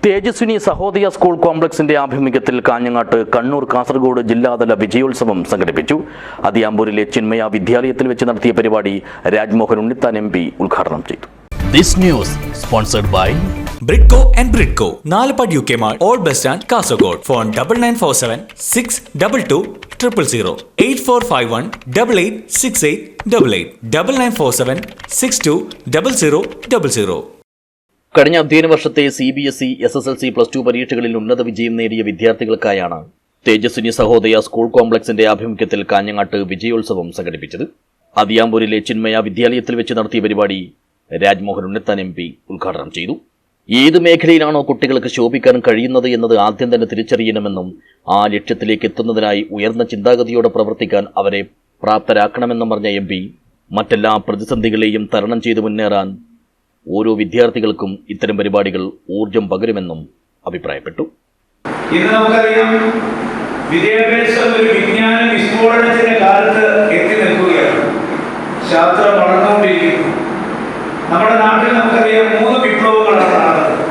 Tejaswini Sahodaya school കോംപ്ലക്സിന്റെ ആഭിമുഖ്യത്തിൽ കാഞ്ഞങ്ങാട്ട് കണ്ണൂർ കാസർഗോഡ് ജില്ലാതല വിജയോത്സവം സംഘടിപ്പിച്ചു. അതിയാമ്പൂരിലെ ചിന്മയ വിദ്യാലയത്തിൽ വെച്ച് നടത്തിയ പരിപാടി രാജ്മോഹൻ ഉണ്ണിത്താൻ MP ഉദ്ഘാടനം ചെയ്തു. This news sponsored by Britco and Britco, Nalapad UK Mart, Old Bus Stand, Kasaragod. Phone 9947 622 000 8451 886888 9947 62 0000. കഴിഞ്ഞ അധ്യയന വർഷത്തെ CBSE, SSLC, +2 പരീക്ഷകളിൽ ഉന്നത വിജയം നേടിയ വിദ്യാർത്ഥികൾക്കായാണ് തേജസ്വിനി സഹോദയ സ്കൂൾ കോംപ്ലക്സിന്റെ ആഭിമുഖ്യത്തിൽ കാഞ്ഞങ്ങാട്ട് വിജയോത്സവം സംഘടിപ്പിച്ചത്. അതിയാമ്പൂരിലെ ചിന്മയ വിദ്യാലയത്തിൽ വെച്ച് നടത്തിയ പരിപാടി രാജ്മോഹൻ ഉണ്ണിത്താൻ MP ഉദ്ഘാടനം ചെയ്തു. ഏത് മേഖലയിലാണോ കുട്ടികൾക്ക് ശോഭിക്കാൻ കഴിയുന്നത് എന്നത് ആദ്യം തന്നെ തിരിച്ചറിയണമെന്നും ആ ലക്ഷ്യത്തിലേക്ക് എത്തുന്നതിനായി ഉയർന്ന ചിന്താഗതിയോടെ പ്രവർത്തിക്കാൻ അവരെ പ്രാപ്തരാക്കണമെന്നും പറഞ്ഞ MP മറ്റെല്ലാ പ്രതിസന്ധികളെയും തരണം ചെയ്തു മുന്നേറാൻ ഓരോ വിദ്യാർത്ഥികൾക്കും ഇത്തരം പരിപാടികൾ ഊർജം പകരുമെന്നും അഭിപ്രായപ്പെട്ടു. ഇന്ന് നമുക്കറിയാം, വിദ്യാഭ്യാസം ഒരു വിജ്ഞാന വിസ്ഫോടനത്തിന്റെ കാലത്ത് എത്തി നിൽക്കുകയാണ്. ശാസ്ത്രം വളർന്നുകൊണ്ടിരിക്കുന്നു. നമ്മുടെ നാട്ടിൽ നമുക്കറിയാം 3 വിപ്ലവങ്ങളാണ് നടന്നത്.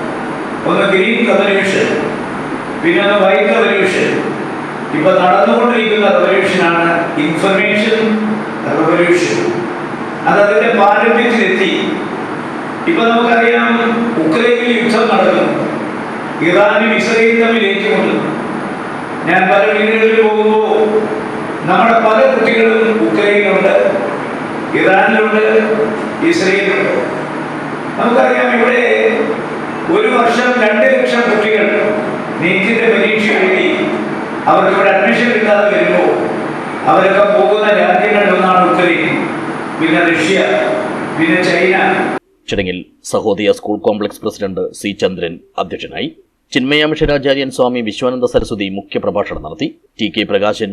ഒന്ന് ഗ്രീൻ റവല്യൂഷൻ, പിന്നെ ഒന്ന് വൈറ്റ് റവല്യൂഷൻ. ഇപ്പൊ നടന്നുകൊണ്ടിരിക്കുന്ന റവല്യൂഷനാണ് ഇൻഫർമേഷൻ റവല്യൂഷൻ. അതതിന്റെ പാരമ്യത്തിലെത്തി. ഇപ്പൊ നമുക്കറിയാം, ഉക്രൈനിൽ യുദ്ധം നടക്കുന്നു. ഇറാനും ഇസ്രയേലും തമ്മിൽ ഏറ്റുമുട്ടുന്നു. ഞാൻ പല വീടുകളിൽ പോകുമ്പോൾ നമ്മുടെ പല കുട്ടികളും ഉക്രൈനിലുണ്ട്, ഇറാനിലുണ്ട്, ഇസ്രയേലുണ്ട്. നമുക്കറിയാം, ഇവിടെ ഒരു വർഷം 2 ലക്ഷം കുട്ടികൾ നീറ്റിന്റെ പരീക്ഷ എഴുതി അവർക്ക് ഇവിടെ അഡ്മിഷൻ കിട്ടാതെ വരുമ്പോൾ അവരൊക്കെ പോകുന്ന രാജ്യങ്ങളിലൊന്നാണ് ഉക്രൈൻ, പിന്നെ റഷ്യ, പിന്നെ ചൈന. ചടങ്ങിൽ Sahodaya school complex president C. ചന്ദ്രൻ അധ്യക്ഷനായി. ചിന്മയ മിഷനാചാര്യൻ സ്വാമി വിശ്വാനന്ദ സരസ്വതി മുഖ്യപ്രഭാഷണം നടത്തി. T.K. Prakashan,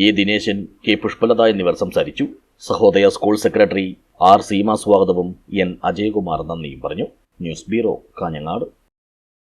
A. Dineshan, K. Pushpalatha എന്നിവർ സംസാരിച്ചു. Sahodaya school secretary R. Seema സ്വാഗതവും N. അജയകുമാർ നന്ദിയും പറഞ്ഞു. News bureau, Kanhangad.